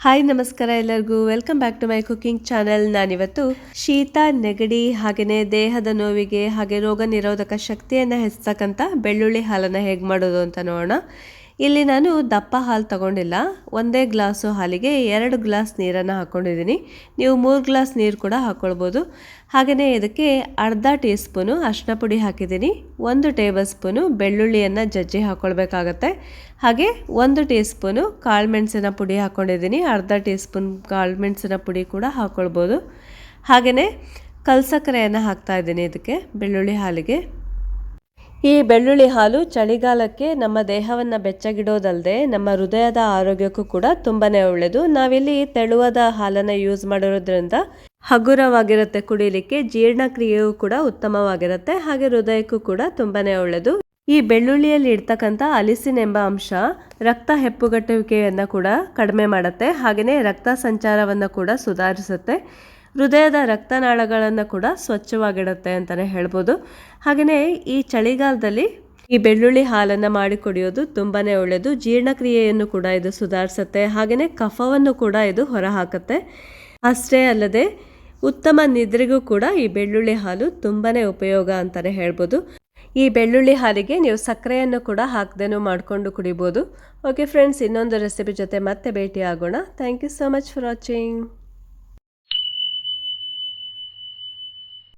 Hi ನಮಸ್ಕಾರ ಎಲ್ಲರಿಗೂ welcome back to my cooking channel. ನಾನಿವತ್ತು ಶೀತ ನೆಗಡಿ ಹಾಗೆಯೇ ದೇಹದ ನೋವಿಗೆ ಹಾಗೆ ರೋಗ ನಿರೋಧಕ ಶಕ್ತಿಯನ್ನು ಹೆಚ್ಚತಕ್ಕಂಥ ಬೆಳ್ಳುಳ್ಳಿ ಹಾಲನ್ನು ಹೇಗೆ ಮಾಡೋದು ಅಂತ ನೋಡೋಣ. ಇಲ್ಲಿ ನಾನು ದಪ್ಪ ಹಾಲು ತಗೊಂಡಿಲ್ಲ, ಒಂದೇ ಗ್ಲಾಸು ಹಾಲಿಗೆ 2 ಗ್ಲಾಸ್ ನೀರನ್ನು ಹಾಕ್ಕೊಂಡಿದ್ದೀನಿ. ನೀವು 3 ಗ್ಲಾಸ್ ನೀರು ಕೂಡ ಹಾಕ್ಕೊಳ್ಬೋದು. ಹಾಗೆಯೇ ಇದಕ್ಕೆ ಅರ್ಧ ಟೀ ಸ್ಪೂನು ಅರಿಶಿನ ಪುಡಿ ಹಾಕಿದ್ದೀನಿ, 1 ಟೇಬಲ್ ಸ್ಪೂನು ಬೆಳ್ಳುಳ್ಳಿಯನ್ನು ಜಜ್ಜಿ ಹಾಕ್ಕೊಳ್ಬೇಕಾಗತ್ತೆ. ಹಾಗೆ 1 ಟೀ ಸ್ಪೂನು ಕಾಳುಮೆಣಸಿನ ಪುಡಿ ಹಾಕ್ಕೊಂಡಿದ್ದೀನಿ, ಅರ್ಧ ಟೀ ಸ್ಪೂನ್ ಕಾಳುಮೆಣಸಿನ ಪುಡಿ ಕೂಡ ಹಾಕ್ಕೊಳ್ಬೋದು. ಹಾಗೆಯೇ ಕಲ್ಸಕ್ಕರೆಯನ್ನು ಹಾಕ್ತಾ ಇದ್ದೀನಿ ಇದಕ್ಕೆ ಬೆಳ್ಳುಳ್ಳಿ ಹಾಲಿಗೆ. ಈ ಬೆಳ್ಳುಳ್ಳಿ ಹಾಲು ಚಳಿಗಾಲಕ್ಕೆ ನಮ್ಮ ದೇಹವನ್ನು ಬೆಚ್ಚಗಿಡೋದಲ್ಲದೆ ನಮ್ಮ ಹೃದಯದ ಆರೋಗ್ಯಕ್ಕೂ ಕೂಡ ತುಂಬಾ ಒಳ್ಳೆಯದು. ನಾವಿಲ್ಲಿ ತೆಳುವಾದ ಹಾಲನ್ನು ಯೂಸ್ ಮಾಡಿರೋದ್ರಿಂದ ಹಗುರವಾಗಿರುತ್ತೆ ಕುಡಿಲಿಕ್ಕೆ, ಜೀರ್ಣಕ್ರಿಯೆಯೂ ಕೂಡ ಉತ್ತಮವಾಗಿರುತ್ತೆ, ಹಾಗೆ ಹೃದಯಕ್ಕೂ ಕೂಡ ತುಂಬಾ ಒಳ್ಳೆಯದು. ಈ ಬೆಳ್ಳುಳ್ಳಿಯಲ್ಲಿ ಇರ್ತಕ್ಕಂಥ ಅಲಿಸಿನ್ ಎಂಬ ಅಂಶ ರಕ್ತ ಹೆಪ್ಪುಗಟ್ಟುವಿಕೆಯನ್ನು ಕೂಡ ಕಡಿಮೆ ಮಾಡುತ್ತೆ, ಹಾಗೆಯೇ ರಕ್ತ ಸಂಚಾರವನ್ನು ಕೂಡ ಸುಧಾರಿಸುತ್ತೆ, ಹೃದಯದ ರಕ್ತನಾಳಗಳನ್ನು ಕೂಡ ಸ್ವಚ್ಛವಾಗಿಡುತ್ತೆ ಅಂತಲೇ ಹೇಳ್ಬೋದು. ಹಾಗೆಯೇ ಈ ಚಳಿಗಾಲದಲ್ಲಿ ಈ ಬೆಳ್ಳುಳ್ಳಿ ಹಾಲನ್ನು ಮಾಡಿ ಕುಡಿಯೋದು ತುಂಬಾ ಒಳ್ಳೆಯದು. ಜೀರ್ಣಕ್ರಿಯೆಯನ್ನು ಕೂಡ ಇದು ಸುಧಾರಿಸುತ್ತೆ, ಹಾಗೆಯೇ ಕಫವನ್ನು ಕೂಡ ಇದು ಹೊರಹಾಕುತ್ತೆ. ಅಷ್ಟೇ ಅಲ್ಲದೆ ಉತ್ತಮ ನಿದ್ರೆಗೂ ಕೂಡ ಈ ಬೆಳ್ಳುಳ್ಳಿ ಹಾಲು ತುಂಬಾ ಉಪಯೋಗ ಅಂತಲೇ ಹೇಳ್ಬೋದು. ಈ ಬೆಳ್ಳುಳ್ಳಿ ಹಾಲಿಗೆ ನೀವು ಸಕ್ಕರೆಯನ್ನು ಕೂಡ ಹಾಕದೇನೂ ಮಾಡಿಕೊಂಡು ಕುಡಿಬೋದು. ಓಕೆ ಫ್ರೆಂಡ್ಸ್, ಇನ್ನೊಂದು ರೆಸಿಪಿ ಜೊತೆ ಮತ್ತೆ ಭೇಟಿ ಆಗೋಣ. Thank you so much for watching.